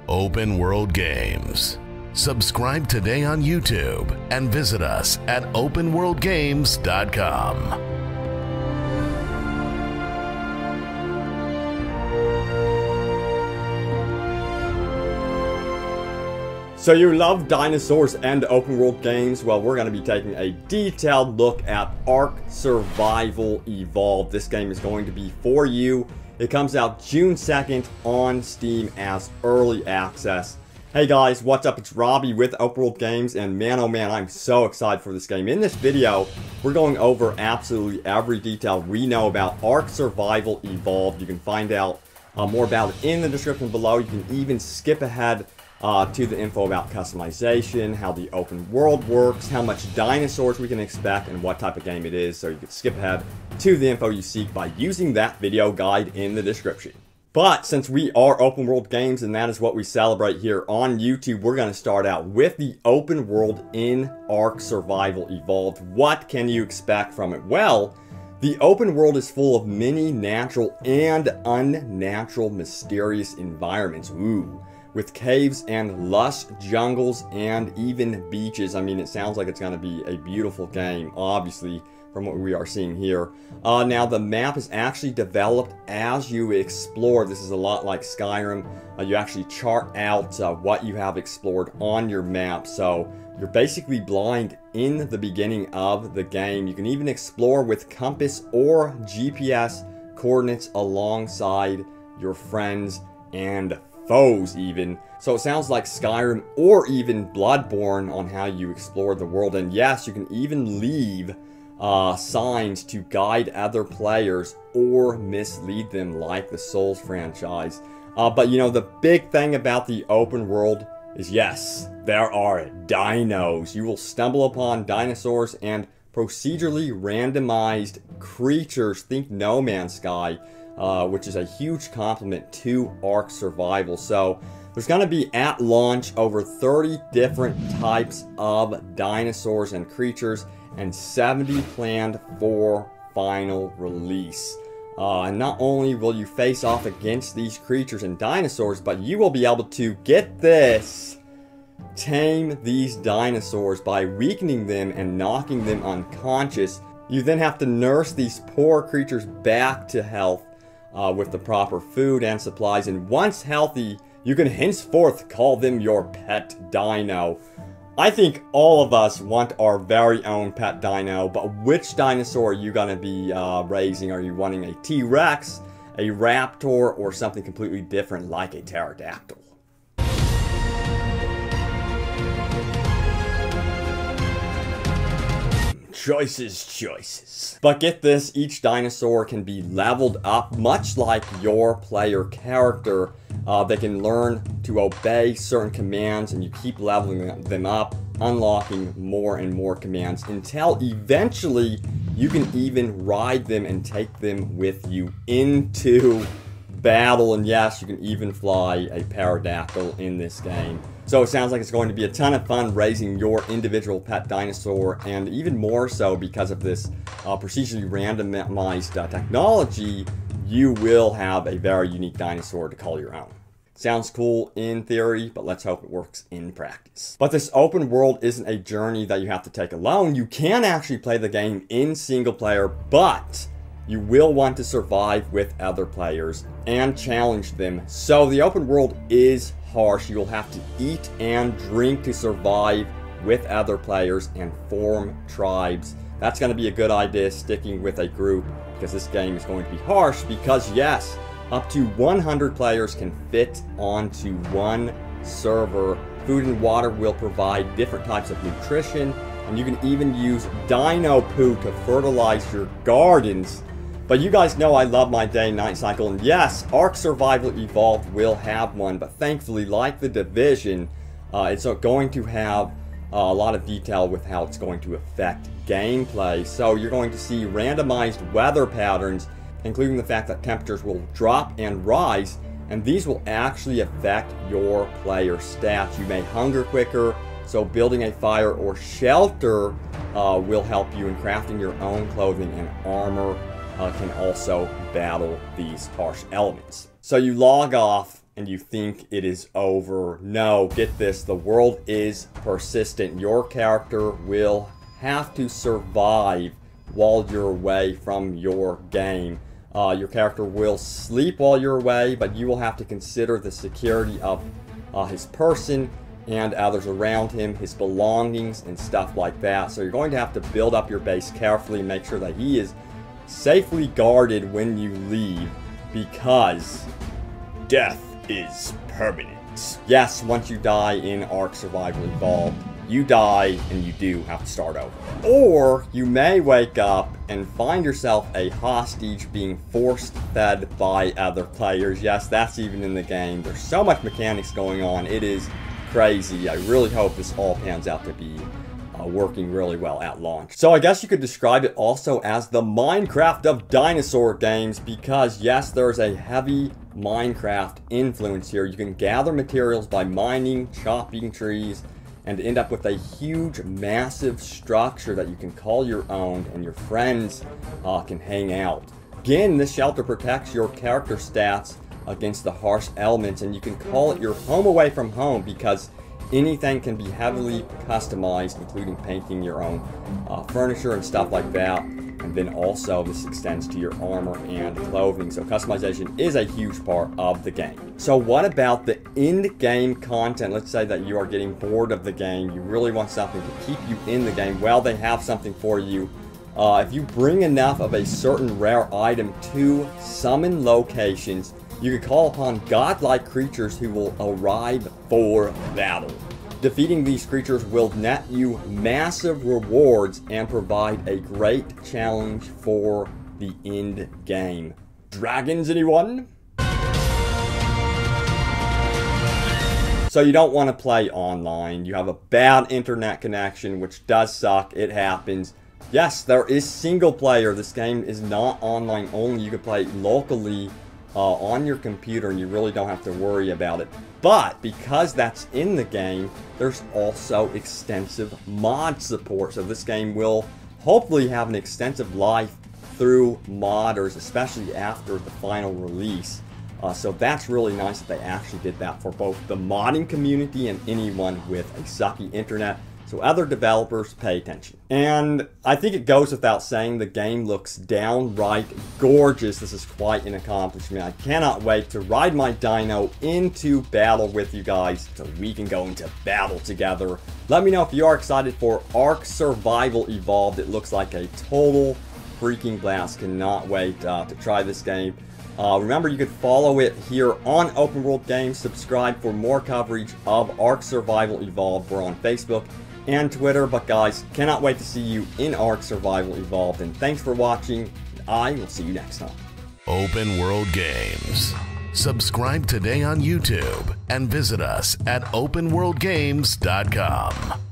Open World Games. Subscribe today on YouTube and visit us at openworldgames.com. So you love dinosaurs and open world games? Well, we're going to be taking a detailed look at ARK Survival Evolved. This game is going to be for you. It comes out June 2nd on Steam as early access. Hey guys, what's up? It's Robbie with Open World Games, and man oh man, I'm so excited for this game. In this video, we're going over absolutely every detail we know about ARK Survival Evolved. You can find out more about it in the description below. You can even skip ahead to the info about customization, how the open world works, how much dinosaurs we can expect, and what type of game it is. So you can skip ahead to the info you seek by using that video guide in the description. But since we are open world games and that is what we celebrate here on YouTube, we're going to start out with the open world in ARK Survival Evolved. What can you expect from it? Well, the open world is full of many natural and unnatural mysterious environments. Ooh. With caves and lush jungles and even beaches. I mean, it sounds like it's going to be a beautiful game, obviously, from what we are seeing here. Now, the map is actually developed as you explore. This is a lot like Skyrim. You actually chart out what you have explored on your map. So you're basically blind in the beginning of the game. You can even explore with compass or GPS coordinates alongside your friends and foes even. So it sounds like Skyrim or even Bloodborne on how you explore the world. And yes, you can even leave signs to guide other players or mislead them like the Souls franchise. But you know, the big thing about the open world is yes, there are dinos. You will stumble upon dinosaurs and procedurally randomized creatures. Think No Man's Sky. Which is a huge compliment to ARK Survival. So there's going to be at launch over 30 different types of dinosaurs and creatures and 70 planned for final release. And not only will you face off against these creatures and dinosaurs, but you will be able to, get this, tame these dinosaurs by weakening them and knocking them unconscious. You then have to nurse these poor creatures back to health with the proper food and supplies, and once healthy, you can henceforth call them your pet dino. I think all of us want our very own pet dino, but which dinosaur are you going to be raising? Are you wanting a T-Rex, a raptor, or something completely different like a pterodactyl? Choices. But get this, each dinosaur can be leveled up much like your player character. They can learn to obey certain commands, and you keep leveling them up, unlocking more and more commands until eventually you can even ride them and take them with you into battle. And yes, you can even fly a pterodactyl in this game. So it sounds like it's going to be a ton of fun raising your individual pet dinosaur, and even more so because of this procedurally randomized technology, you will have a very unique dinosaur to call your own. Sounds cool in theory, but let's hope it works in practice. But this open world isn't a journey that you have to take alone. You can actually play the game in single player, but you will want to survive with other players and challenge them. So the open world is harsh. You'll have to eat and drink to survive with other players and form tribes. That's going to be a good idea, sticking with a group, because this game is going to be harsh. Because yes, up to 100 players can fit onto one server. Food and water will provide different types of nutrition, and you can even use dino poo to fertilize your gardens. But you guys know I love my day and night cycle, and yes, ARK Survival Evolved will have one, but thankfully, like The Division, it's going to have a lot of detail with how it's going to affect gameplay. So you're going to see randomized weather patterns, including the fact that temperatures will drop and rise, and these will actually affect your player stats. You may hunger quicker, so building a fire or shelter will help you in crafting your own clothing, and armor can also battle these harsh elements. So you log off and you think it is over. No, get this, the world is persistent. Your character will have to survive while you're away from your game. Your character will sleep while you're away, but you will have to consider the security of his person and others around him, his belongings and stuff like that. So you're going to have to build up your base carefully, make sure that he is safely guarded when you leave, because death is permanent. Yes, once you die in ARK Survival Evolved, you die and you do have to start over. Or you may wake up and find yourself a hostage being force-fed by other players. Yes, that's even in the game. There's so much mechanics going on. It is crazy. I really hope this all pans out to be working really well at launch. So I guess you could describe it also as the Minecraft of dinosaur games, because yes, there's a heavy Minecraft influence here. You can gather materials by mining, chopping trees, and end up with a huge, massive structure that you can call your own, and your friends can hang out. Again, this shelter protects your character stats against the harsh elements, and you can call it your home away from home, because anything can be heavily customized, including painting your own furniture and stuff like that. And then also this extends to your armor and clothing. So customization is a huge part of the game. So what about the in-game content? Let's say that you are getting bored of the game. You really want something to keep you in the game. Well, they have something for you. If you bring enough of a certain rare item to summon locations, you can call upon godlike creatures who will arrive for battle. Defeating these creatures will net you massive rewards and provide a great challenge for the end game. Dragons, anyone? So you don't want to play online. You have a bad internet connection, which does suck. It happens. Yes, there is single player. This game is not online only. You can play locally on your computer, and you really don't have to worry about it. But because that's in the game, there's also extensive mod support. So this game will hopefully have an extensive life through modders, especially after the final release. So that's really nice that they actually did that for both the modding community and anyone with a sucky internet. So other developers, pay attention. And I think it goes without saying, the game looks downright gorgeous. This is quite an accomplishment. I cannot wait to ride my dino into battle with you guys so we can go into battle together. Let me know if you are excited for ARK Survival Evolved. It looks like a total freaking blast. Cannot wait to try this game. Remember, you can follow it here on Open World Games. Subscribe for more coverage of ARK Survival Evolved. We're on Facebook and Twitter, but guys, cannot wait to see you in ARK Survival Evolved, and thanks for watching. I will see you next time. Open World Games. Subscribe today on YouTube and visit us at openworldgames.com.